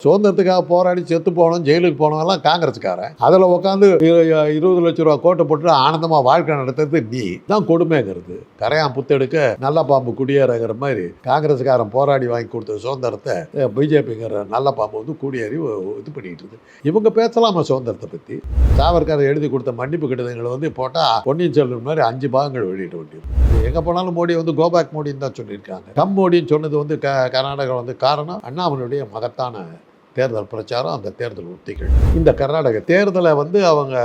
சுதந்திரத்துக்காக போராடி செத்து போனோம், ஜெயிலுக்கு போனவெல்லாம் காங்கிரஸ்காரன். அதில் உட்காந்து 20 லட்ச ரூபா கோட்டை போட்டு ஆனந்தமாக வாழ்க்கை நடத்துறது நீ தான் கொடுமைங்கிறது. கரையான் புத்தெடுக்க நல்ல பாம்பு குடியேறங்கிற மாதிரி காங்கிரஸ்காரன் போராடி வாங்கி கொடுத்த சுதந்திரத்தை பிஜேபிங்கிற நல்ல பாம்பு வந்து குடியேறி இது பண்ணிட்டு இருக்கு. இவங்க பேசலாமா சுதந்திரத்தை பற்றி? சாவர்கர் எழுதி கொடுத்த மன்னிப்பு கடிதங்களை வந்து போட்டால் பொன்னியின் செல்வன் மாதிரி 5 பாகங்கள் வெளியிட்டு வேண்டியது. எங்கே போனாலும் மோடி வந்து கோபேக் மோடின்னு தான் சொல்லியிருக்காங்க. கம் மோடின்னு சொன்னது வந்து கர்நாடகா வந்து காரணம் அண்ணாமலையுடைய மகத்தான தேர்தல் பிரச்சாரம், அந்த தேர்தல் உத்திகள். இந்த கர்நாடக தேர்தலை வந்து அவங்க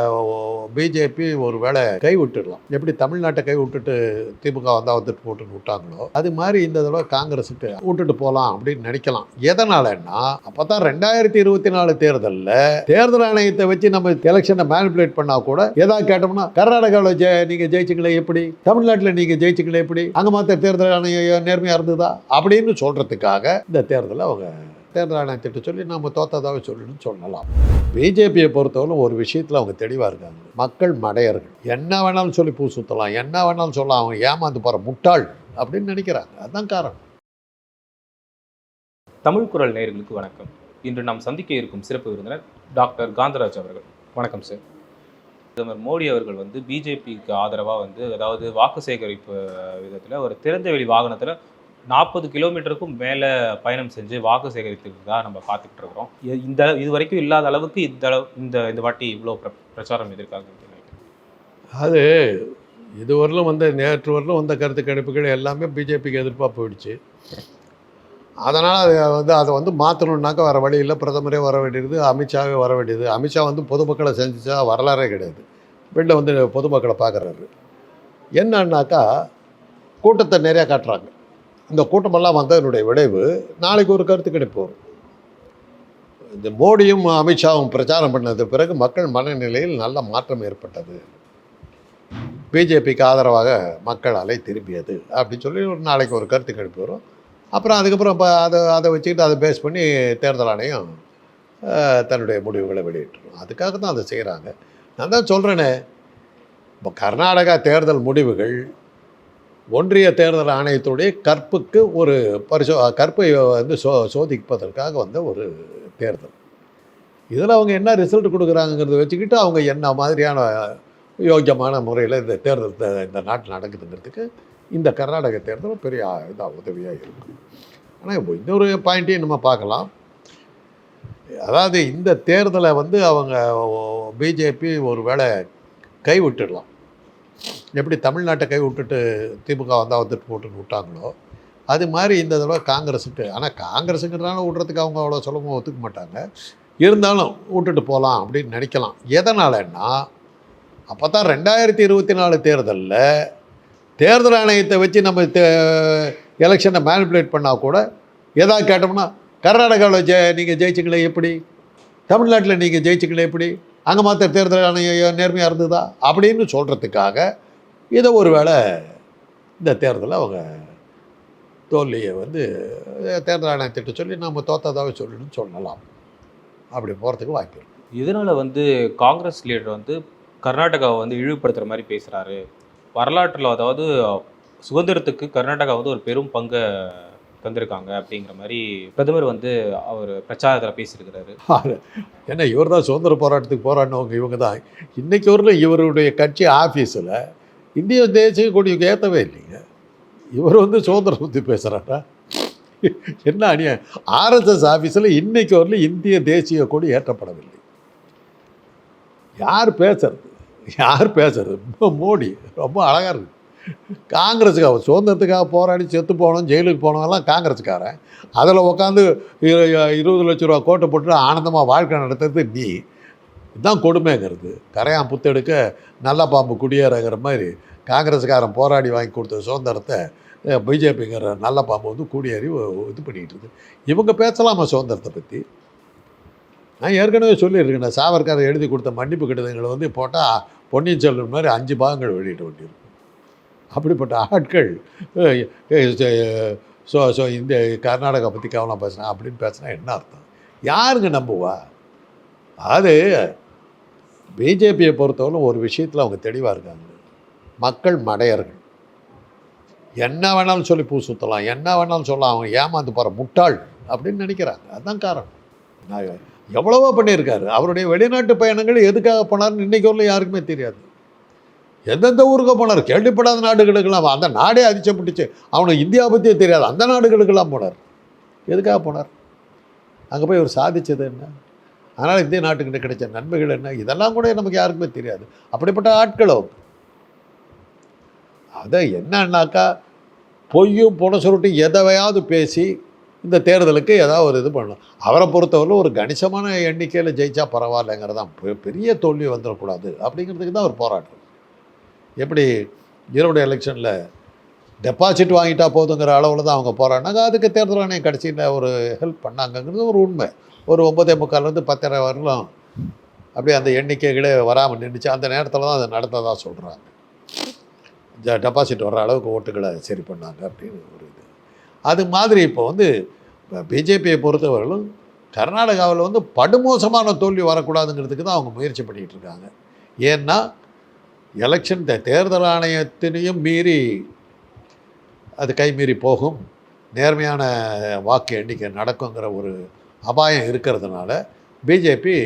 பிஜேபி ஒரு வேளை கை விட்டுடலாம். எப்படி தமிழ்நாட்டை கை விட்டுட்டு திமுக வந்தால் வந்துட்டு போட்டுன்னு விட்டாங்களோ அது மாதிரி இந்த தடவை காங்கிரஸுக்கு விட்டுட்டு போகலாம் அப்படின்னு நினைக்கலாம். எதனாலன்னா அப்போ தான் 2024 தேர்தலில் தேர்தல் ஆணையத்தை வச்சு நம்ம எலெக்ஷனை மேனிபுலேட் பண்ணால் கூட ஏதாவது கேட்டோம்னா கர்நாடகாவில் நீங்கள் ஜெயிச்சிங்களே எப்படி, தமிழ்நாட்டில் நீங்கள் ஜெயிச்சிங்களே எப்படி, அங்கே மாற்ற தேர்தல் ஆணையம் நேர்மையாக இருந்ததா அப்படின்னு சொல்கிறதுக்காக இந்த தேர்தலை அவங்க தேர்தல் ஆணையத்திட்ட சொல்லி நம்ம தோத்ததாக சொல்லணும்னு சொல்லலாம். பிஜேபியை பொறுத்தவரை ஒரு விஷயத்தில் அவங்க தெளிவாக இருக்காங்க. மக்கள் மடையர்கள், என்ன வேணாலும் சொல்லி பூ சுற்றலாம், என்ன வேணாலும் சொல்லலாம், அவங்க ஏமாந்து போகிற முட்டாள் அப்படின்னு நினைக்கிறாங்க. அதுதான் காரணம். தமிழ் குரல் நேயர்களுக்கு வணக்கம். இன்று நாம் சந்திக்க இருக்கும் சிறப்பு விருந்தினர் டாக்டர் காந்தராஜ் அவர்கள். வணக்கம் சார். பிரதமர் மோடி அவர்கள் வந்து பிஜேபிக்கு ஆதரவாக வந்து அதாவது வாக்கு சேகரிப்பு விதத்தில் ஒரு திறந்தவெளி வாகனத்தில் 40 கிலோமீட்டருக்கும் மேலே பயணம் செஞ்சு வாக்கு சேகரித்துக்கு தான் நம்ம பார்த்துக்கிட்டு இருக்கிறோம். இது வரைக்கும் இல்லாத அளவுக்கு இந்த வாட்டி இவ்வளோ பிரச்சாரம் எதிர்க்காங்க. அது இதுவரையிலும் நேற்று வரலும் வந்த கருத்து கணிப்புகள் எல்லாமே பிஜேபிக்கு எதிர்ப்பாக போயிடுச்சு. அதனால் அதை வந்து மாற்றணுன்னாக்கா வர வழி இல்லை. பிரதமரே வர வேண்டியது, அமித்ஷாவே வர வேண்டியது. அமித்ஷா வந்து பொதுமக்களை செஞ்சுச்சா வரலாறே கிடையாது. வெளில வந்து பொதுமக்களை பார்க்குறாரு. என்னன்னாக்கா கூட்டத்தை நிறையா காட்டுறாங்க. இந்த கூட்டமெல்லாம் வந்ததனுடைய விளைவு நாளைக்கு ஒரு கருத்து கணிப்பு வரும். இந்த மோடியும் அமித்ஷாவும் பிரச்சாரம் பண்ணது பிறகு மக்கள் மனநிலையில் நல்ல மாற்றம் ஏற்பட்டது, பிஜேபிக்கு ஆதரவாக மக்கள் அலை திரும்பியது அப்படின்னு சொல்லி ஒரு நாளைக்கு ஒரு கருத்து கணிப்பு வரும். அப்புறம் அதுக்கப்புறம் இப்போ அதை வச்சுக்கிட்டு அதை பேஸ் பண்ணி தேர்தல் ஆணையம் தன்னுடைய முடிவுகளை வெளியிட்டுரும். அதுக்காக தான் அதை செய்கிறாங்க. நான் தான் சொல்கிறேனே, இப்போ கர்நாடகா தேர்தல் முடிவுகள் ஒன்றிய தேர்தல் ஆணையத்துடைய கற்புக்கு ஒரு கற்பை வந்து சோதிப்பதற்காக வந்த ஒரு தேர்தல். இதில் அவங்க என்ன ரிசல்ட் கொடுக்குறாங்கிறத வச்சுக்கிட்டு அவங்க என்ன மாதிரியான யோக்கியமான முறையில் இந்த தேர்தல் இந்த நாட்டில் நடக்குதுங்கிறதுக்கு இந்த கர்நாடக தேர்தல் பெரிய இதாக உதவியாக இருக்கும். ஆனால் இன்னொரு பாயிண்ட்டையும் நம்ம பார்க்கலாம். அதாவது இந்த தேர்தலை வந்து அவங்க பிஜேபி ஒரு வேளை கை விட்டுடலாம். எப்படி தமிழ்நாட்டை கை விட்டுட்டு திமுக வந்தால் வந்துட்டு போட்டுன்னு விட்டாங்களோ அது மாதிரி இந்த தடவை காங்கிரஸுக்கு. ஆனால் காங்கிரஸுங்கிறதுனால விட்றதுக்கு அவங்க அவ்வளோ சுலபமாக ஒத்துக்க மாட்டாங்க. இருந்தாலும் விட்டுட்டு போகலாம் அப்படின்னு நினைக்கலாம். எதனாலன்னா அப்போ தான் 2024 தேர்தலில் தேர்தல் ஆணையத்தை வச்சு நம்ம எலெக்ஷனை மேனிபுலேட் பண்ணால் கூட ஏதாவது கேட்டோம்னா கர்நாடகாவில் நீங்கள் ஜெயிச்சிங்களே எப்படி, தமிழ்நாட்டில் நீங்கள் ஜெயிச்சிங்களே எப்படி, அங்கே மாற்ற தேர்தல் ஆணையம் நேர்மையாக இருந்ததா அப்படின்னு சொல்கிறதுக்காக இதை ஒரு வேளை இந்த தேர்தலை அவங்க தோல்வியை வந்து தேர்தல் ஆணையத்திட்ட சொல்லி நம்ம தோத்ததாக சொல்லணும்னு சொல்லலாம். அப்படி போகிறதுக்கு வாய்ப்பு இருக்குது. இதனால் வந்து காங்கிரஸ் லீடர் வந்து கர்நாடகாவை வந்து இழிவுபடுத்துகிற மாதிரி பேசுகிறாரு. வரலாற்றில் அதாவது சுதந்திரத்துக்கு கர்நாடகா வந்து ஒரு பெரும் பங்கை தந்திருக்காங்க அப்படிங்கிற மாதிரி பிரதமர் வந்து அவர் பிரச்சாரத்தில் பேசியிருக்கிறாரு. ஏன்னா இவர் தான் சுதந்திர போராட்டத்துக்கு போராடினவங்க. இவங்க தான் இன்றைக்கி வரலும் இவருடைய கட்சி ஆஃபீஸில் இந்திய தேசிய கொடிக்கு ஏற்றவே இல்லைங்க. இவர் வந்து சுதந்திரம் பற்றி பேசுகிறாரா? என்ன அநியாயம். ஆர்எஸ்எஸ் ஆஃபீஸில் இன்றைக்கி வரலும் இந்திய தேசிய கொடி ஏற்றப்படவில்லை. யார் பேசுறது? மோடி ரொம்ப அழகாக இருக்குது. காங்கிரஸுக்காக சுதந்திரத்துக்காக போராடி செத்து போனோம், ஜெயிலுக்கு போனவெல்லாம் காங்கிரஸுக்காரன். அதில் உட்காந்து 20 லட்ச ரூபா கோட்டை போட்டு ஆனந்தமாக வாழ்க்கை நடத்துறது நீ இதுதான் கொடுமைங்கிறது. கரையான் புத்தெடுக்க நல்ல பாம்பு குடியேறங்கிற மாதிரி காங்கிரஸுக்காரன் போராடி வாங்கி கொடுத்த சுதந்திரத்தை பிஜேபிங்கிற நல்ல பாம்பு வந்து குடியேறி இது பண்ணிகிட்டு இருக்குது. இவங்க பேசலாமா சுதந்திரத்தை பற்றி? நான் ஏற்கனவே சொல்லியிருக்கேன். சாவர்கர் எழுதி கொடுத்த மன்னிப்பு கடிதங்களை வந்து போட்டால் பொன்னியின் செல்வன் மாதிரி 5 பாகங்கள் வெளியிட வேண்டியிருக்கும். அப்படிப்பட்ட ஆட்கள் இந்த கர்நாடகா பற்றி கவனம் பேசுனா அப்படின்னு பேசுனா என்ன அர்த்தம்? யாருங்க நம்புவா? அது பிஜேபியை பொறுத்தவரை ஒரு விஷயத்தில் அவங்க தெளிவாக இருக்காங்க. மக்கள் மடையர்கள், என்ன வேணாலும் சொல்லி பூ சுற்றலாம், என்ன வேணாலும் சொல்லலாம், அவங்க ஏமாந்து போகிற முட்டாள் அப்படின்னு நினைக்கிறாங்க. அதுதான் காரணம். நான் எவ்வளவோ பண்ணியிருக்காரு. அவருடைய வெளிநாட்டு பயணங்கள் எதுக்காக போனார்னு இன்னைக்கு வரல யாருக்குமே தெரியாது. எந்தெந்த ஊருக்கு போனார், கேள்விப்படாத நாடுகளுக்கெல்லாம், அந்த நாடே அதிர்ச்சப்பட்டுச்சு. அவனுக்கு இந்தியா பற்றியே தெரியாது, அந்த நாடுகளுக்கெல்லாம் போனார். எதுக்காக போனார்? அங்கே போய் அவர் சாதித்தது என்ன? அதனால் இந்திய நாட்டுக்கிட்ட கிடைச்ச நன்மைகள் என்ன? இதெல்லாம் கூட நமக்கு யாருக்குமே தெரியாது. அப்படிப்பட்ட ஆட்களோ அதை என்னன்னாக்கா பொய்யும் புன சுருட்டி எதையாவது பேசி இந்த தேர்தலுக்கு ஏதாவது ஒரு இது பண்ணணும். அவரை பொறுத்தவரையில் ஒரு கணிசமான எண்ணிக்கையில் ஜெயிச்சா பரவாயில்லைங்கிறதான், பெரிய தோல்வி வந்துடக்கூடாது அப்படிங்கிறதுக்கு தான் அவர் போராட்டம். எப்படி ஈரோடு எலெக்ஷனில் டெபாசிட் வாங்கிட்டா போதுங்கிற அளவில் தான் அவங்க போராடினாங்க. அதுக்கு தேர்தல் ஆணையம் கடைசியில் ஒரு ஹெல்ப் பண்ணாங்கங்கிறது ஒரு உண்மை. ஒரு 9:45 10:30 வரலாம் அப்படியே அந்த எண்ணிக்கைகளே வராமல் நின்றுச்சு. அந்த நேரத்தில் தான் அதை நடந்ததாக சொல்கிறாங்க. டெபாசிட் வர்ற அளவுக்கு ஓட்டுகளை சரி பண்ணாங்க அப்படின்னு ஒரு இது. அது மாதிரி இப்போ வந்து பிஜேபியை பொறுத்தவரையிலும் கர்நாடகாவில் வந்து படுமோசமான தோல்வி வரக்கூடாதுங்கிறதுக்கு தான் அவங்க முயற்சி பண்ணிகிட்டு இருக்காங்க. ஏன்னா எலெக்ஷன் தேர்தல் ஆணையத்தினையும் மீறி அது கைமீறி போகும், நேர்மையான வாக்கு எண்ணிக்கை நடக்குங்கிற ஒரு அபாயம் இருக்கிறதுனால பிஜேபி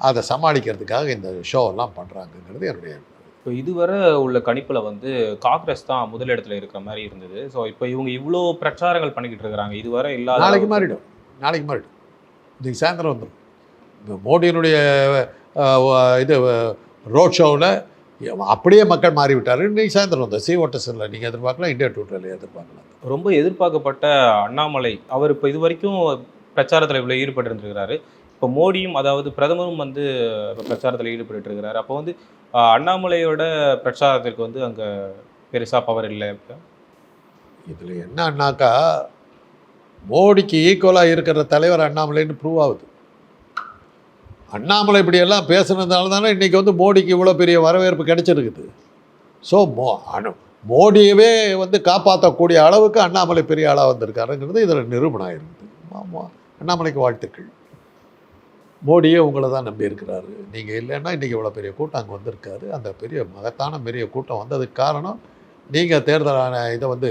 அதை சமாளிக்கிறதுக்காக இந்த ஷோவெல்லாம் பண்ணுறாங்கங்கிறது என்னுடைய. இப்போ இதுவரை உள்ள கணிப்பில் வந்து காங்கிரஸ் தான் முதலிடத்தில் இருக்கிற மாதிரி இருந்தது. ஸோ இப்போ இவங்க இவ்வளோ பிரச்சாரங்கள் பண்ணிக்கிட்டு இருக்கிறாங்க, இதுவரை இல்லாத. நாளைக்கு மாறிடும். இன்றைக்கி சாயந்தரம் வந்துடும். இப்போ மோடியினுடைய இது ரோட் ஷோவில் அப்படியே மக்கள் மாறிவிட்டார். இன்றைக்கி சாயந்தரம் வந்து ஓட்டர்ஸில் நீங்கள் எதிர்பார்க்கலாம், இந்தியா டூட்டரில் எதிர்பார்க்கலாம். ரொம்ப எதிர்பார்க்கப்பட்ட அண்ணாமலை அவர் இப்போ இது வரைக்கும் பிரச்சாரத்தில் இவ்வளோ ஈடுபட்டு இருந்திருக்கிறாரு. இப்போ மோடியும் அதாவது பிரதமரும் வந்து பிரச்சாரத்தில் ஈடுபட்டு இருக்கிறாரு. அப்போ வந்து அண்ணாமலையோட பிரச்சாரத்திற்கு வந்து அங்கே பெருசாக பவர் இல்லை. இதில் என்னன்னாக்கா மோடிக்கு ஈக்குவலாக இருக்கிற தலைவர் அண்ணாமலைன்னு ப்ரூவ் ஆகுது. அண்ணாமலை இப்படியெல்லாம் பேசுனதுனால தானே இன்றைக்கி வந்து மோடிக்கு இவ்வளோ பெரிய வரவேற்பு கிடைச்சிருக்குது. ஸோ மோடியவே வந்து காப்பாற்றக்கூடிய அளவுக்கு அண்ணாமலை பெரிய ஆளாக வந்திருக்காருங்கிறது இதில் நிரூபணம் இருக்குது. ஆமாம், அண்ணாமலைக்கு வாழ்த்துக்கள். மோடியே உங்களை தான் நம்பி இருக்கிறாரு. நீங்கள் இல்லைன்னா இன்றைக்கி இவ்வளோ பெரிய கூட்டம் அங்கே வந்திருக்காரு. அந்த பெரிய மகத்தான பெரிய கூட்டம் வந்ததுக்கு காரணம் நீங்கள் தேர்தலான இதை வந்து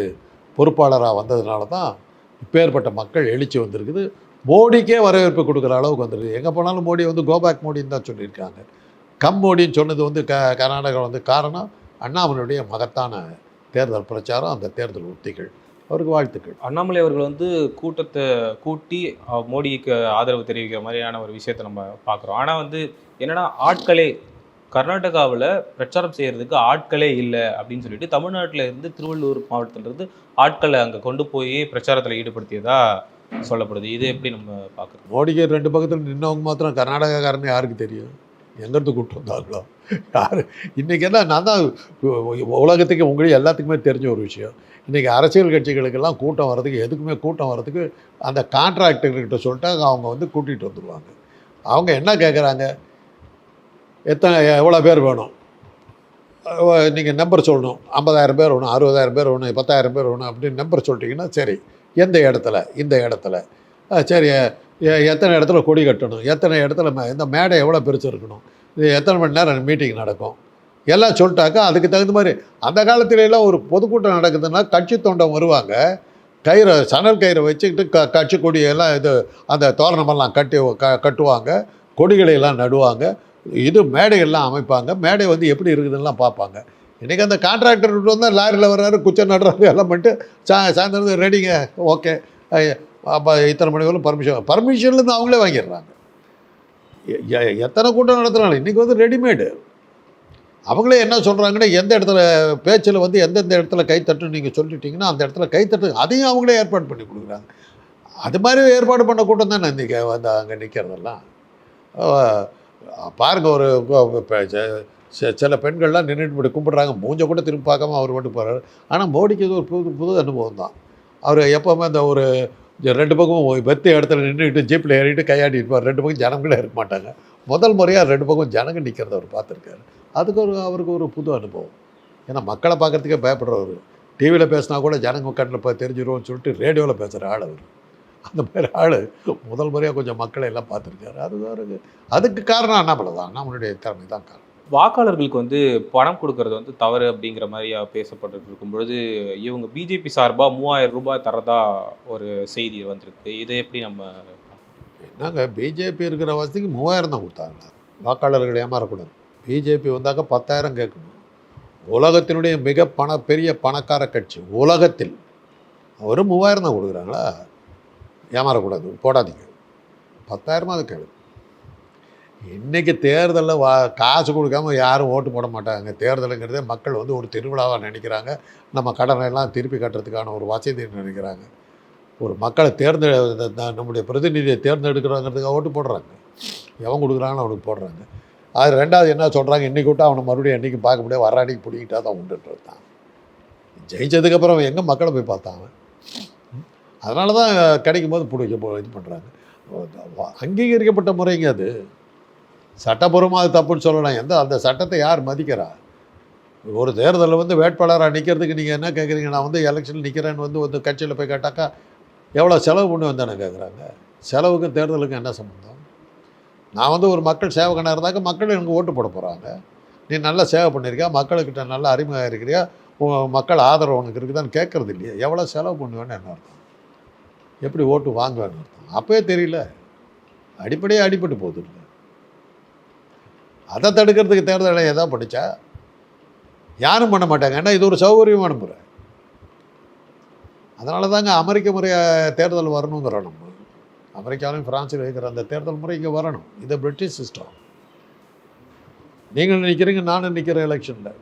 பொறுப்பாளராக வந்ததுனால தான் இப்பேற்பட்ட மக்கள் எழுச்சி வந்திருக்குது. மோடிக்கே வரவேற்பு கொடுக்குற அளவுக்கு வந்துருக்கு. எங்கே போனாலும் மோடி வந்து கோபேக் மோடின்னு தான் சொல்லியிருக்காங்க. கம் மோடின்னு சொன்னது வந்து கர்நாடகா வந்து காரணம் அண்ணாமலையுடைய மகத்தான தேர்தல் பிரச்சாரம், அந்த தேர்தல் உத்திகள். அவருக்கு வாழ்த்துக்கள். அண்ணாமலை அவர்கள் வந்து கூட்டத்தை கூட்டி மோடிக்கு ஆதரவு தெரிவிக்கிற மாதிரியான ஒரு விஷயத்தை நம்ம பார்க்குறோம். ஆனால் வந்து என்னென்னா ஆட்களே கர்நாடகாவில் பிரச்சாரம் செய்கிறதுக்கு ஆட்களே இல்லை அப்படின்னு சொல்லிட்டு தமிழ்நாட்டில் இருந்து திருவள்ளூர் மாவட்டத்திலிருந்து ஆட்களை அங்கே கொண்டு போய் பிரச்சாரத்தில் ஈடுபடுத்தியதா சொல்லப்படுது. இது எப்படி நம்ம பார்க்குறோம்? மோடிக்கு 2 பக்கத்தில் நின்னவங்க மாத்திரம் கர்நாடகாக்காரன்னு யாருக்கு தெரியும்? எங்கேருந்து கூப்பிட்டு வந்தாங்களோ யார்? இன்றைக்கி என்ன, நான் தான் உலகத்துக்கு உங்களுக்கு எல்லாத்துக்குமே தெரிஞ்ச ஒரு விஷயம். இன்றைக்கி அரசியல் கட்சிகளுக்கெல்லாம் கூட்டம் வர்றதுக்கு எதுக்குமே கூட்டம் வர்றதுக்கு அந்த கான்ட்ராக்டர்கிட்ட சொல்லிட்டு அவங்க வந்து கூட்டிகிட்டு வந்துடுவாங்க. அவங்க என்ன கேட்குறாங்க, எவ்வளோ பேர் வேணும், நீங்கள் நம்பர் சொல்லணும், 50,000 பேர் வேணும், 60,000 பேர் வேணும், 10,000 பேர் வேணும் அப்படின்னு நம்பர் சொல்லிட்டிங்கன்னா சரி, எந்த இடத்துல, இந்த இடத்துல, சரி எத்தனை இடத்துல கொடி கட்டணும், எத்தனை இடத்துல இந்த மேடை எவ்வளோ பெருசு இருக்கணும், இது எத்தனை மணி நேரம் மீட்டிங் நடக்கும், எல்லாம் சொல்லிட்டாக்கா அதுக்கு தகுந்த மாதிரி. அந்த காலத்துலலாம் ஒரு பொதுக்கூட்டம் நடக்குதுன்னா கட்சி தொண்டம் வருவாங்க, கயிறை சணல் கயிறை வச்சுக்கிட்டு கட்சி கொடியெல்லாம் இது அந்த தோரணமெல்லாம் கட்டுவாங்க, கொடிகளையெல்லாம் நடுவாங்க, இது மேடைகள்லாம் அமைப்பாங்க, மேடை வந்து எப்படி இருக்குதுன்னெலாம் பார்ப்பாங்க. இன்றைக்கி அந்த கான்ட்ராக்டர் வந்தால் லாரியில் வர்றாரு, குச்சம் நடுறாரு, எல்லாம் பண்ணிட்டு சாயந்தரம் ரெடிங்க, ஓகே, அப்போ இத்தனை மணி வரலும் பர்மிஷன்லேருந்து அவங்களே வாங்கிடுறாங்க. எத்தனை கூட்டம் நடத்துகிறாங்க இன்றைக்கி வந்து ரெடிமேடு. அவங்களே என்ன சொல்கிறாங்கன்னா, எந்த இடத்துல பேச்சில் வந்து எந்தெந்த இடத்துல கைத்தட்டுன்னு நீங்கள் சொல்லிட்டீங்கன்னா அந்த இடத்துல கைத்தட்டு, அதையும் அவங்களே ஏற்பாடு பண்ணி கொடுக்குறாங்க. அது மாதிரி ஏற்பாடு பண்ண கூட்டம் தானே இன்றைக்கி வந்து அங்கே நிற்கிறதெல்லாம். பாருங்கள், ஒரு சில பெண்கள்லாம் நின்றுட்டு இப்படி கும்பிட்றாங்க, மூஞ்ச கூட திரும்பி பார்க்காம அவர் மட்டும் போகிறாரு. ஆனால் மோடிக்கு இது ஒரு புது அனுபவம் தான். அவர் எப்போவுமே அந்த ஒரு 2 பக்கமும் வெத்த இடத்துல நின்றுக்கிட்டு ஜீப்பில் ஏறிட்டு கையாடிட்டு இருப்பார். 2 பக்கம் ஜனங்களே இருக்க மாட்டாங்க. முதல் முறையாக 2 பக்கம் ஜனங்க நிற்கிறத அவர் பார்த்துருக்காரு. அதுக்கு அவருக்கு ஒரு புது அனுபவம். ஏன்னா மக்களை பார்க்குறதுக்கே பயப்படுறவர். டிவியில் பேசினா கூட ஜனங்க கண்ணில் தெரிஞ்சிருவோம்னு சொல்லிட்டு ரேடியோவில் பேசுகிற ஆள் அவர். அந்த மாதிரி ஆள் முதல் முறையாக கொஞ்சம் மக்களை எல்லாம் பார்த்துருக்காரு. அதுக்கு காரணம் அண்ணாமலை தான், அண்ணாமலையுடைய திறமை தான் காரணம். வாக்காளர்களுக்கு வந்து பணம் கொடுக்கறது வந்து தவறு அப்படிங்கிற மாதிரி பேசப்பட்டு இருக்கும் பொழுது இவங்க பிஜேபி சார்பாக 3000 ரூபாய் தரதா ஒரு செய்தி வந்திருக்கு. இதை எப்படி நம்ம? என்னங்க பிஜேபி இருக்கிற வசதிக்கு 3000 தான் கொடுத்தாங்க. வாக்காளர்கள் ஏமாறக்கூடாது. பிஜேபி வந்தாக்க 10,000 கேட்கணும். உலகத்தினுடைய பெரிய பணக்கார கட்சி உலகத்தில் ஒரு 3000 தான் கொடுக்குறாங்களா? ஏமாறக்கூடாது, போடாதீங்க. 10,000 அது கேளு. இன்றைக்கி தேர்தலில் காசு கொடுக்காம யாரும் ஓட்டு போட மாட்டாங்க. தேர்தலுங்கிறதே மக்கள் வந்து ஒரு திருவிழாவாக நினைக்கிறாங்க. நம்ம கடனை எல்லாம் திருப்பி கட்டுறதுக்கான ஒரு வசதின்னு நினைக்கிறாங்க. ஒரு மக்களை நம்முடைய பிரதிநிதியை தேர்ந்தெடுக்கிறாங்கிறதுக்காக ஓட்டு போடுறாங்க. எவன் கொடுக்குறாங்கன்னு அவனுக்கு போடுறாங்க. அது ரெண்டாவது என்ன சொல்கிறாங்க, இன்றைக்கி விட்டு அவனை மறுபடியும் என்றைக்கும் பார்க்க முடியாது, வர அன்றைக்கி பிடிக்கிட்டா தான் உண்டுன்றது தான். ஜெயிச்சதுக்கப்புறம் எங்கே மக்களை போய் பார்த்தாங்க. அதனால தான் கிடைக்கும் போது இது பண்ணுறாங்க. அங்கீகரிக்கப்பட்ட முறைங்க அது. சட்டப்பூர்வமாக அது தப்புன்னு சொல்லலாம். அந்த சட்டத்தை யார் மதிக்கிறா? ஒரு தேர்தலில் வந்து வேட்பாளராக நிற்கிறதுக்கு நீங்கள் என்ன கேட்குறீங்க? நான் வந்து எலெக்ஷனில் நிற்கிறேன்னு வந்து கட்சியில் போய் கேட்டாக்கா எவ்வளோ செலவு பண்ணி வந்தானே கேட்குறாங்க. செலவுக்கும் தேர்தலுக்கும் என்ன சம்மந்தம்? நான் வந்து ஒரு மக்கள் சேவகனாக இருந்தாக்க மக்கள் எனக்கு ஓட்டு போட போகிறாங்க. நீ நல்லா சேவை பண்ணியிருக்கியா, மக்கள்கிட்ட நல்லா அறிமுகம் இருக்கிறியா, மக்கள் ஆதரவு உனக்கு இருக்குதான்னு கேட்குறது இல்லையா? எவ்வளோ செலவு பண்ணுவேன்னு என்ன அர்த்தம்? எப்படி ஓட்டு வாங்குவேன்னு அர்த்தம்? அப்போயே தெரியல. அடிப்படையே அடிபட்டு போகுது இல்லை. அதை தடுக்கிறதுக்கு தேர்தலை எதாவது படித்தா யாரும் பண்ண மாட்டாங்க. ஏன்னா இது ஒரு சௌகரியமான முறை. அதனால தாங்க அமெரிக்க முறை தேர்தல் வரணுங்கிறோம். நம்ம அமெரிக்காவிலும் ஃப்ரான்ஸில் இருக்கிற அந்த தேர்தல் முறை இங்கே வரணும். இது பிரிட்டிஷ் சிஸ்டம். நீங்கள் நிற்கிறீங்க, நானும் நிற்கிற எலெக்ஷனில்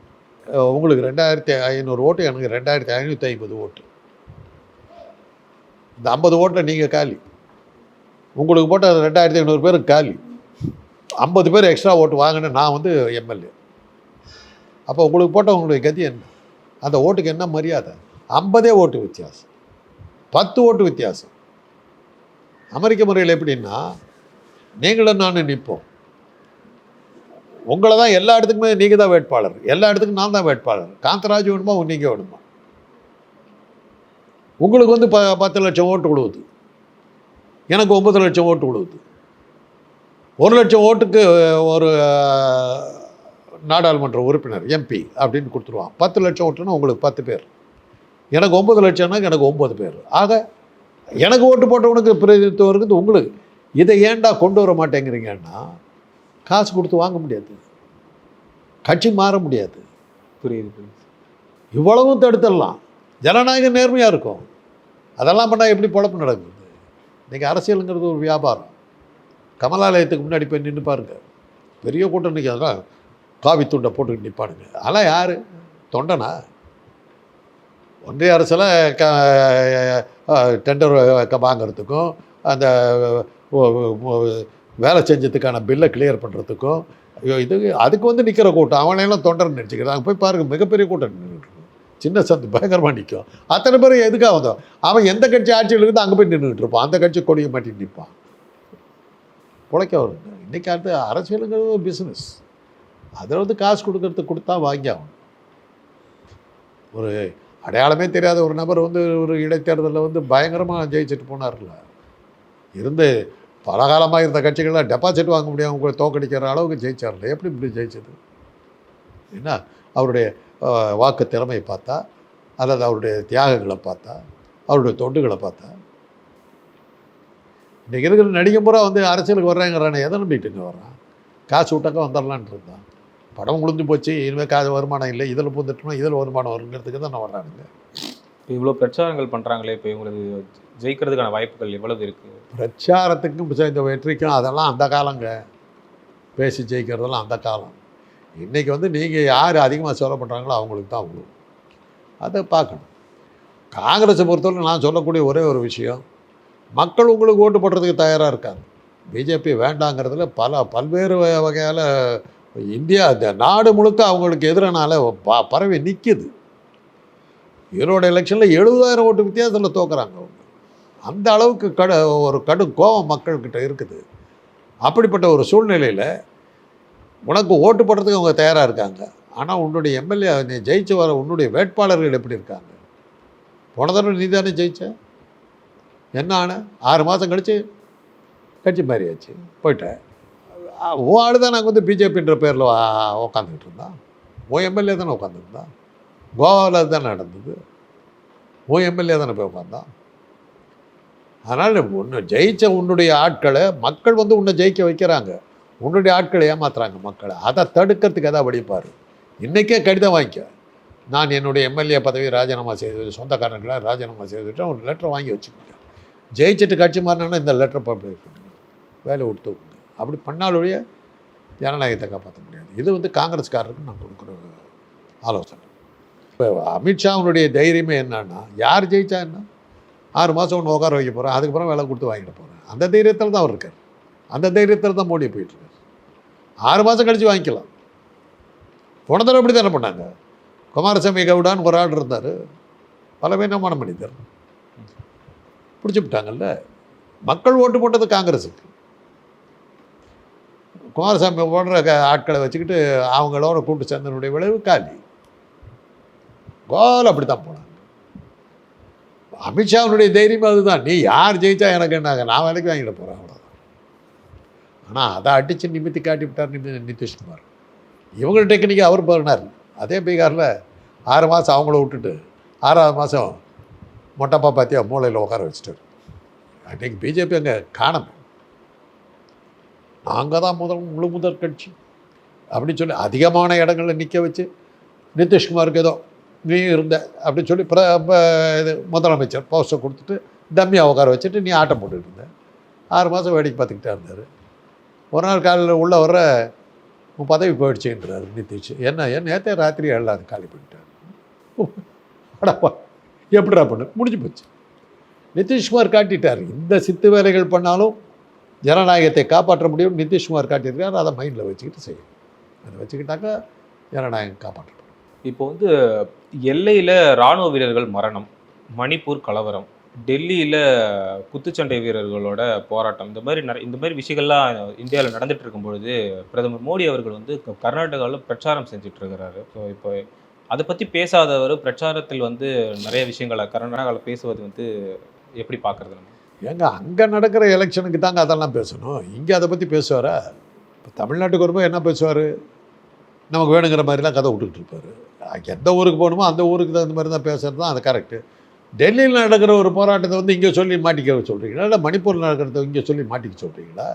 உங்களுக்கு 2500 ஓட்டு, எனக்கு 2550 ஓட்டு. இந்த 50 ஓட்டில் நீங்கள் காலி. உங்களுக்கு போட்ட 2500 பேருக்கு காலி. 50 பேர் எக்ஸ்ட்ரா ஓட்டு வாங்கினேன் நான் வந்து எம்எல்ஏ. அப்போ உங்களுக்கு போட்ட உங்களுடைய கதி என்ன? அந்த ஓட்டுக்கு என்ன மரியாதை? 50 ஓட்டு வித்தியாசம், 10 ஓட்டு வித்தியாசம். அமெரிக்க முறையில் எப்படின்னா, நீங்களும் நானும் நிற்போம். உங்களை தான் எல்லா இடத்துக்குமே நீங்கள் தான் வேட்பாளர், எல்லா இடத்துக்கும் நான் தான் வேட்பாளர். காந்தராஜ் வேணுமா, நீங்கள் வேணுமா? உங்களுக்கு வந்து 10 லட்சம் ஓட்டு கொடுக்குது, எனக்கு 9 லட்சம் ஓட்டு கொடுக்குது. 1 லட்சம் ஓட்டுக்கு ஒரு நாடாளுமன்ற உறுப்பினர் எம்பி அப்படின்னு கொடுத்துருவான். 10 லட்சம் ஓட்டுன்னா உங்களுக்கு 10 பேர், எனக்கு 9 லட்சம்னா எனக்கு 9 பேர். ஆக எனக்கு ஓட்டு போட்டவனுக்கு பிரதிநிதித்துவம் இருக்குது உங்களுக்கு. இதை ஏன்டா கொண்டு வர மாட்டேங்கிறீங்கன்னா, காசு கொடுத்து வாங்க முடியாது, கட்சி மாற முடியாது. புரியுது. இவ்வளவும் தடுத்துடலாம். ஜனநாயகம் நேர்மையாக இருக்கும். அதெல்லாம் பண்ணால் எப்படி பொழப்பு நடக்குது? இன்றைக்கி அரசியலுங்கிறது ஒரு வியாபாரம். கமலாலயத்துக்கு முன்னாடி போய் நின்று பாருங்க, பெரிய கூட்டம் நிற்க. அதெல்லாம் காவி துண்டை போட்டுக்கிட்டு நிற்பானுங்க. அதெல்லாம் யார்? தொண்டனா? ஒன்றிய அரசில் டெண்டர் வாங்கிறதுக்கும் அந்த வேலை செஞ்சதுக்கான பில்லை கிளியர் பண்ணுறதுக்கும் அதுக்கு வந்து நிற்கிற கூட்டம். அவனையெல்லாம் தொண்டர்னு நினச்சிக்கிறாங்க. போய் பாருங்கள், மிகப்பெரிய கூட்டம் நின்றுட்டு, சின்ன சந்து பயங்கரமாக நிற்கும். அத்தனை பேர் எதுக்காக வந்தோம்? அவன் எந்த கட்சி ஆட்சியில் இருக்குது அங்கே போய் நின்றுட்டு இருப்பான். அந்த கட்சி கொடியை மாட்டி நிற்பான். பிழைக்க வருங்க. இன்றைக்கி அடுத்து அரசியலுங்கிறது ஒரு பிஸ்னஸ். அதில் வந்து காசு கொடுத்தா வாங்கி ஆகணும். ஒரு அடையாளமே தெரியாத ஒரு நபர் வந்து ஒரு இடைத்தேர்தலில் வந்து பயங்கரமாக ஜெயிச்சுட்டு போனார்ல. இருந்து பலகாலமாக இருந்த கட்சிகள்லாம் டெபாசிட் வாங்க முடியாமல் உங்களை தோக்கடிக்கிற அளவுக்கு ஜெயிச்சார்ல. எப்படி இப்படி ஜெயிச்சது? என்ன அவருடைய வாக்கு திறமையை பார்த்தா, அல்லது அவருடைய தியாகங்களை பார்த்தா, அவருடைய தொண்டுகளை பார்த்தா? இன்றைக்கி இருக்கிற நடிகை பூரா வந்து அரசியலுக்கு வர்றாங்கிறானே, எதை நம்பிட்டுங்க வர்றான்? காசு விட்டாக்கா வந்துடலான் இருந்தான். படம் முடிஞ்சு போச்சு, இனிமேல் காசு வருமானம் இல்லை, இதில் பூந்துட்டோம்னா இதில் வருமானம் வருங்கிறதுக்கு தான் நான் வர்றானுங்க. இவ்வளோ பிரச்சாரங்கள் பண்ணுறாங்களே, இப்போ இவங்களுக்கு ஜெயிக்கிறதுக்கான வாய்ப்புகள் எவ்வளவு இருக்குது? பிரச்சாரத்துக்கும் இந்த வெற்றிக்கும் அதெல்லாம் அந்த காலங்க. பேசி ஜெயிக்கிறதெல்லாம் அந்த காலம். இன்றைக்கி வந்து நீங்கள் யார் அதிகமாக செலவு பண்ணுறாங்களோ அவங்களுக்கு தான் அவ்வளோ. அதை பார்க்கணும். காங்கிரஸை பொறுத்தவரை நான் சொல்லக்கூடிய ஒரே ஒரு விஷயம், மக்கள் உங்களுக்கு ஓட்டு போடுறதுக்கு தயாராக இருக்காங்க. பிஜேபி வேண்டாங்கிறதுல பல்வேறு வகையால் இந்தியா இந்த நாடு முழுக்க அவங்களுக்கு எதிரானால பரவி நிற்கிது. ஈரோடு எலெக்ஷனில் 70,000 ஓட்டு வித்தியாசத்தில் தோக்குறாங்க அவங்க. அந்த அளவுக்கு ஒரு கடும் கோபம் மக்கள்கிட்ட இருக்குது. அப்படிப்பட்ட ஒரு சூழ்நிலையில் உனக்கு ஓட்டு போடுறதுக்கு அவங்க தயாராக இருக்காங்க. ஆனால் உன்னுடைய எம்எல்ஏ நீ ஜெயிச்சு வர உன்னுடைய வேட்பாளர்கள் எப்படி இருக்காங்க? போன தடவை நீ தானே ஜெயிச்ச, என்ன ஆன? 6 மாதம் கழித்து கட்சி மாறியாச்சு, போயிட்டேன். உன் ஆள் தான் நாங்கள் வந்து பிஜேபின்ற பேரில் உட்காந்துக்கிட்டு இருந்தான். உன் எம்எல்ஏ தானே உட்காந்துருந்தான். கோவாவில் தானே நடந்தது. உன் எம்எல்ஏ தானே போய் உட்காந்தான். அதனால் ஒன்று ஜெயிச்ச உன்னுடைய ஆட்களை மக்கள் வந்து உன்னை ஜெயிக்க வைக்கிறாங்க, உன்னுடைய ஆட்களை ஏமாத்துறாங்க மக்களை. அதை தடுக்கிறதுக்கு எதாவது வழிப்பார். இன்றைக்கே கடிதம் வாங்கிக்க, நான் என்னுடைய எம்எல்ஏ பதவி ராஜினாமா செய்து சொந்தக்காரர்களை ராஜினாமா செய்துவிட்டு ஒரு லெட்டர் வாங்கி வச்சுக்கோங்க. ஜெயிச்சுட்டு கட்சி மாறினா இந்த லெட்டர் பப்ளிக் பண்ணுங்க, வேலை விட்டு அப்படி பண்ணாலுடைய ஜனநாயகத்தை காப்பாற்ற முடியாது. இது வந்து காங்கிரஸ்காரருக்கு நான் கொடுக்குற ஆலோசனை. இப்போ அமித்ஷாவுடைய தைரியமே என்னன்னா, யார் ஜெயிச்சா என்ன, 6 மாதம் ஒன்று உட்கார வைக்க போகிறேன், அதுக்கப்புறம் வேலை கொடுத்து வாங்கிட போகிறேன், அந்த தைரியத்தில் தான் அவர் இருக்கார். அந்த தைரியத்தில் தான் மோடி போயிட்டுருக்கார். 6 மாதம் கழித்து வாங்கிக்கலாம். போன தடவை அப்படி தானே பண்ணாங்க. குமாரசாமி கவுடான்னு ஒரு ஆள் இருந்தார், பலவீனமான மனிதர், பிடிச்சி விட்டாங்கல்ல. மக்கள் ஓட்டு போட்டது காங்கிரஸுக்கு. குமாரசாமி போடுற ஆட்களை வச்சுக்கிட்டு அவங்களோட கூட்டு சேர்ந்தனுடைய விளைவு காலி. கோல் அப்படி தான் போனாங்க. அமித்ஷாவுடைய தைரியம் அதுதான். நீ யார் ஜெயிச்சா எனக்கு என்னாங்க, நான் வேலைக்கு வாங்கிட போகிறேன், அவ்வளோதான். ஆனால் அதை அடித்து நிமித்தி காட்டி விட்டார் நிதிஷ்குமார். இவங்க டெக்னிக்கு அவர் பண்ணார். அதே பீகாரில் 6 மாதம் அவங்கள விட்டுட்டு 6ஆவது மாதம் மொட்டப்பா பார்த்தியா மூளையில் உட்கார வச்சுட்டார். அன்றைக்கி பிஜேபி அங்கே காணாம, நாங்கள் தான் முதல் கட்சி அப்படின்னு சொல்லி அதிகமான இடங்களில் நிற்க வச்சு நிதிஷ்குமாருக்கு ஏதோ நீ இருந்த அப்படின்னு சொல்லி இது முதலமைச்சர் போஸ்ட்டை கொடுத்துட்டு டம்மியாக உட்கார வச்சுட்டு நீ ஆட்டம் போட்டுக்கிட்டு இருந்த. 6 மாதம் வேடிக்கை பார்த்துக்கிட்டே இருந்தார். ஒரு நாள் காலையில் உள்ள வர உன் பதவி போயிடுச்சுன்றார் நிதிஷ். என்ன நேற்றே ராத்திரி எல்லாம் காலி பண்ணிட்டார். அடப்பா எப்படிடா பண்ணு, முடிஞ்சு போச்சு. நிதிஷ்குமார் காட்டிட்டார். இந்த சித்து வேலைகள் பண்ணாலும் ஜனநாயகத்தை காப்பாற்ற முடியும் நிதிஷ்குமார் காட்டியிருக்கார். அதை மைண்டில் வச்சுக்கிட்டு செய்யும். அதை வச்சுக்கிட்டாக்கா ஜனநாயகம் காப்பாற்றப்படும். இப்போ வந்து எல்லையில் இராணுவ வீரர்கள் மரணம், மணிப்பூர் கலவரம், டெல்லியில் குத்துச்சண்டை வீரர்களோட போராட்டம், இந்த மாதிரி விஷயங்கள்லாம் இந்தியாவில் நடந்துட்டு இருக்கும் பொழுது பிரதமர் மோடி அவர்கள் வந்து கர்நாடகாவில் பிரச்சாரம் செஞ்சுட்டு இருக்கிறாரு. ஸோ இப்போ அதை பற்றி பேசாதவர் பிரச்சாரத்தில் வந்து நிறைய விஷயங்களை கர்நாடகாவில் பேசுவது வந்து எப்படி பார்க்குறது? நம்ம ஏங்க அங்கே நடக்கிற எலெக்ஷனுக்கு தாங்க அதெல்லாம் பேசணும். இங்கே அதை பற்றி பேசுவாரா? இப்போ தமிழ்நாட்டுக்கு வரும்போது என்ன பேசுவார்? நமக்கு வேணுங்கிற மாதிரிலாம் கதை விட்டுக்கிட்டு இருப்பார். எந்த ஊருக்கு போகணுமோ அந்த ஊருக்கு தகுந்த மாதிரி தான் பேசுகிறது தான் அது கரெக்டு. டெல்லியில் நடக்கிற ஒரு போராட்டத்தை வந்து இங்கே சொல்லி மாட்டிக்க சொல்கிறீங்களா, இல்லை மணிப்பூரில் நடக்கிறத இங்கே சொல்லி மாட்டிக்க சொல்கிறீங்களா?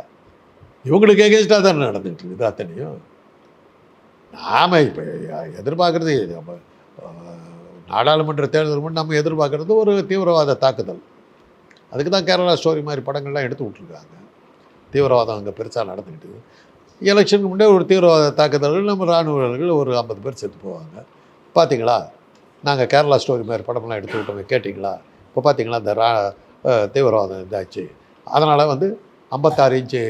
இவங்களுக்கு எகேன்ஸ்டாக தான் நடந்துகிட்டு இருக்குது அத்தனையும். நாம் இப்போ எதிர்பார்க்குறது நம்ம நாடாளுமன்ற தேர்தல் மட்டும் நம்ம எதிர்பார்க்குறது ஒரு தீவிரவாத தாக்குதல். அதுக்கு தான் கேரளா ஸ்டோரி மாதிரி படங்கள்லாம் எடுத்து விட்ருக்காங்க. தீவிரவாதம் அங்கே பெருசாக நடந்துக்கிட்டு எலெக்ஷனுக்கு முன்னே ஒரு தீவிரவாத தாக்குதல்கள் நம்ம இராணுவ வீரர்கள் ஒரு 50 பேர் செத்து போவாங்க. பார்த்தீங்களா, நாங்கள் கேரளா ஸ்டோரி மாதிரி படமெல்லாம் எடுத்து விட்டோமே, கேட்டிங்களா? இப்போ பார்த்தீங்களா இந்த தீவிரவாதம் இதாச்சு. அதனால் வந்து 56 இன்ச்சு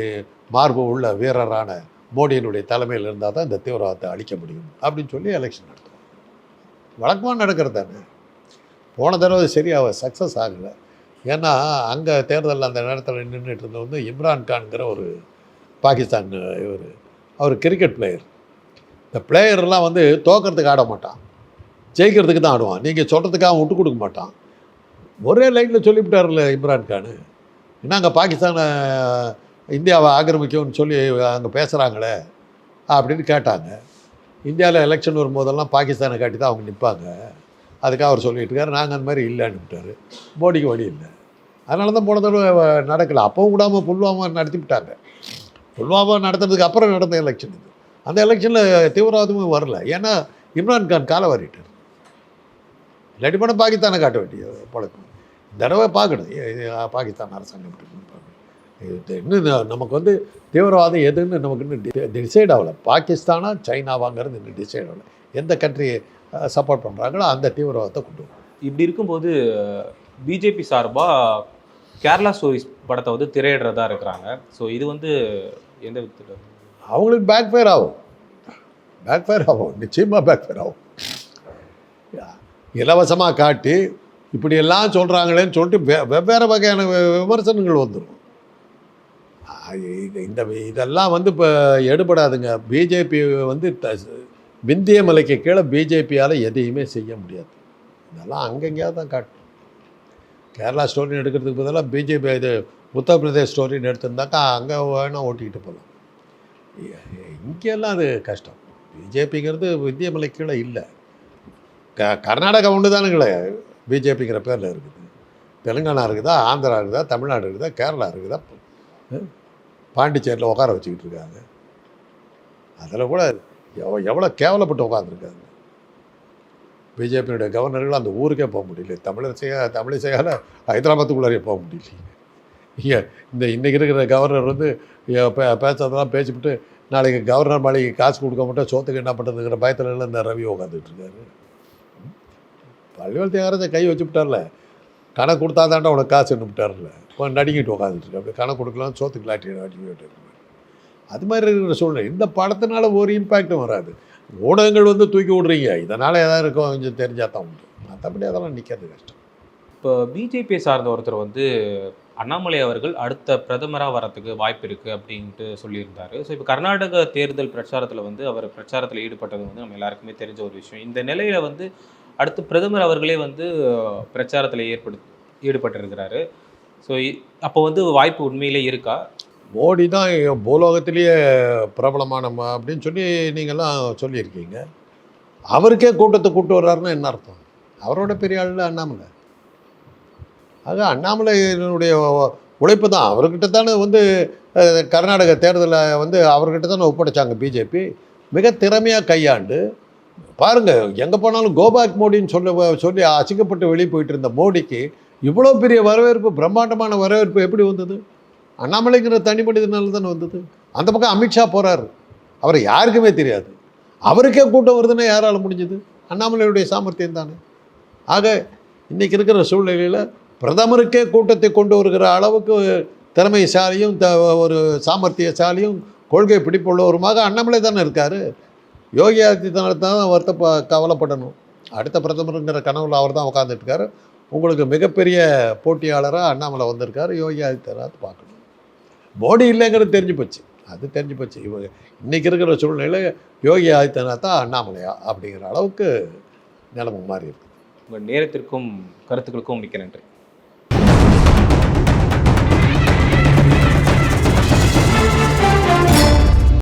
மார்பு உள்ள வீரரான மோடியினுடைய தலைமையில் இருந்தால் தான் இந்த தீவிரவாதத்தை அழிக்க முடியும் அப்படின்னு சொல்லி எலெக்ஷன் நடத்துவோம். வழக்கமாக நடக்கிறது தானே. போன தடவை சரியாக சக்ஸஸ் ஆகலை. ஏன்னா அங்கே தேர்தலில் அந்த நேரத்தில் நின்றுட்டு இருந்த வந்து இம்ரான்கான்கிற ஒரு பாகிஸ்தான் அவர் கிரிக்கெட் பிளேயர். இந்த பிளேயர்லாம் வந்து தோக்கிறதுக்கு ஆட மாட்டான், ஜெயிக்கிறதுக்கு தான் ஆடுவான். நீங்கள் சொல்கிறதுக்காக விட்டு கொடுக்க மாட்டான். ஒரே லைனில் சொல்லிவிட்டார்ல இம்ரான்கான். ஏன்னா அங்கே பாகிஸ்தானை இந்தியாவை ஆக்கிரமிக்கும்னு சொல்லி அங்கே பேசுகிறாங்களே அப்படின்னு கேட்டாங்க. இந்தியாவில் எலெக்ஷன் வரும்போதெல்லாம் பாகிஸ்தானை காட்டி தான் அவங்க நிற்பாங்க. அதுக்காக அவர் சொல்லிட்டு இருக்காரு. நாங்கள் அந்த மாதிரி இல்லைன்னு விட்டார். மோடிக்கு வழி இல்லை. அதனால தான் போன தடவை நடக்கலை. அப்பவும் விடாமல் புல்வாமா நடத்தி விட்டாங்க. புல்வாமா நடத்துறதுக்கு அப்புறம் நடந்த எலெக்ஷன் இது. அந்த எலெக்ஷனில் தீவிரவாதமும் வரல. ஏன்னா இம்ரான்கான் காலை வாரிட்டார். இல்லாட்டி போனால் பாகிஸ்தானை காட்ட வேண்டிய பழக்கம். இந்த தடவை பார்க்கணும் பாகிஸ்தான் அரசாங்கம் இது இன்னும் நமக்கு வந்து தீவிரவாதம் எதுன்னு நமக்கு இன்னும் டிசைட் ஆகலை. பாகிஸ்தானா சைனாவாங்கிறது இன்னும் டிசைட் ஆகலை. எந்த கண்ட்ரியை சப்போர்ட் பண்ணுறாங்களோ அந்த தீவிரவாதத்தை கொண்டு வரும். இப்படி இருக்கும்போது பிஜேபி சார்பாக கேரளா ஸ்டோரிஸ் படத்தை வந்து திரையிடுறதா இருக்கிறாங்க. ஸோ இது வந்து எந்த விதத்தில் அவங்களுக்கு பேக்ஃபயர் ஆகும், நிச்சயமாக பேக்ஃபயர் ஆகும். இலவசமாக காட்டி இப்படியெல்லாம் சொல்கிறாங்களேன்னு சொல்லிட்டு வெவ்வேறு வகையான விமர்சனங்கள் வந்துடும். இதெல்லாம் வந்து இப்போ எடுபடாதுங்க. பிஜேபி வந்து விந்திய மலைக்கு கீழே பிஜேபியால் எதையுமே செய்ய முடியாது. இதெல்லாம் அங்கங்கேயாவது தான் காட்டும். கேரளா ஸ்டோரின்னு எடுக்கிறதுக்கு பதிலாக பிஜேபி இது உத்தரப்பிரதேஷ் ஸ்டோரின்னு எடுத்திருந்தாக்கா அங்கே வேணால் ஓட்டிக்கிட்டு போகலாம். இங்கெல்லாம் அது கஷ்டம். பிஜேபிங்கிறது விந்திய மலை கீழே இல்லை. கர்நாடகா ஒன்று தானுங்களே பிஜேபிங்கிற பேரில் இருக்குது. தெலுங்கானா இருக்குதா, ஆந்திரா இருக்குதா, தமிழ்நாடு இருக்குதா, கேரளா இருக்குதா, பாண்டிச்சேரியில் உட்கார வச்சுக்கிட்டு இருக்காங்க. அதில் கூட எவ்வளோ கேவலப்பட்டு உட்காந்துருக்காங்க. பிஜேபியினுடைய கவர்னர்கள் அந்த ஊருக்கே போக முடியல. தமிழிசையால் ஹைதராபாத்துக்குள்ளாரே போக முடியல. இன்றைக்கி இருக்கிற கவர்னர் வந்து பேசுறதெல்லாம் பேசிவிட்டு நாளைக்கு கவர்னர் மாளிகைக்கு காசு கொடுக்க மாட்டோம், சோத்துக்கு என்ன பண்ணுறதுங்கிற பயத்தில் இந்த ரவி உட்காந்துட்டு இருக்காரு. பள்ளிவளத்தை யாராவது கை வச்சுவிட்டார்ல, கணக்கு கொடுத்தா தாண்டா உனக்கு காசுன்னு விட்டார்ல, இப்போ நடிக்கிட்டு உட்காந்துட்டு அப்படி கணக்கு கொடுக்கலாம், சோத்துக்கு லாட்டிக்கிட்டு. அது மாதிரி இருக்கிற சூழ்நிலை. இந்த படத்தினால ஒரு இம்பேக்டும் வராது. ஊடகங்கள் வந்து தூக்கி விட்றீங்க, இதனால் எதாவது இருக்கும் கொஞ்சம் தெரிஞ்சால் தான் உண்டு. மற்றபடி அதெல்லாம் நிற்கிறது கஷ்டம். இப்போ பிஜேபி சார்ந்த ஒருத்தர் வந்து அண்ணாமலை அவர்கள் அடுத்த பிரதமராக வரத்துக்கு வாய்ப்பு இருக்குது அப்படின்ட்டு சொல்லியிருந்தார். ஸோ இப்போ கர்நாடக தேர்தல் பிரச்சாரத்தில் வந்து அவர் பிரச்சாரத்தில் ஈடுபட்டது வந்து நம்ம எல்லாருக்குமே தெரிஞ்ச ஒரு விஷயம். இந்த நிலையில் வந்து அடுத்து பிரதமர் அவர்களே வந்து பிரச்சாரத்தில் ஈடுபட்டிருக்கிறாரு. ஸோ அப்போ வந்து வாய்ப்பு உண்மையிலே இருக்கா? மோடி தான் பூலோகத்திலேயே பிரபலமான அப்படின்னு சொல்லி நீங்கள்லாம் சொல்லியிருக்கீங்க. அவருக்கே கூட்டத்தை கூப்பிட்டு வர்றாருன்னா என்ன அர்த்தம்? அவரோட பெரிய ஆள் அண்ணாமலை. ஆக அண்ணாமலையினுடைய உழைப்பு தான். அவர்கிட்ட தானே வந்து கர்நாடக தேர்தலில் வந்து அவர்கிட்ட தானே ஒப்படைச்சாங்க பிஜேபி. மிக திறமையாக கையாண்டு பாருங்கள், எங்கே போனாலும் கோபேக் மோடின்னு சொல்லி அசிங்கப்பட்டு வெளியே போயிட்டு இருந்த மோடிக்கு இவ்வளோ பெரிய வரவேற்பு, பிரம்மாண்டமான வரவேற்பு எப்படி வந்தது? அண்ணாமலைங்கிற தனி மனிதனால தானே வந்தது. அந்த பக்கம் அமித்ஷா போகிறார், அவரை யாருக்குமே தெரியாது. அவருக்கே கூட்டம் வருதுன்னா யாரால் முடிஞ்சது? அண்ணாமலையுடைய சாமர்த்தியம் தானே. ஆக இன்றைக்கி இருக்கிற சூழ்நிலையில் பிரதமருக்கே கூட்டத்தை கொண்டு வருகிற அளவுக்கு திறமைசாலியும் ஒரு சாமர்த்தியசாலியும் கொள்கை பிடிப்புள்ளவருமாக அண்ணாமலை தானே இருக்கார். யோகி ஆதித்யநாத் தான் கவலைப்படணும். அடுத்த பிரதமருங்கிற கனவுல அவர் தான் உட்காந்துட்டுருக்காரு. உங்களுக்கு மிகப்பெரிய போட்டியாளராக அண்ணாமலை வந்திருக்காரு. யோகி ஆதித்யநாத் பார்க்கணும். மோடி இல்லைங்கிறது தெரிஞ்சு போச்சு. அது தெரிஞ்சு போச்சு. இவங்க இன்றைக்கி இருக்கிற சூழ்நிலையில் யோகி ஆதித்யநாத் தான் அண்ணாமலையா அப்படிங்கிற அளவுக்கு நிலைமை மாறி இருக்குது. உங்கள் நேரத்திற்கும் கருத்துக்களுக்கும் மிக்க நன்றி.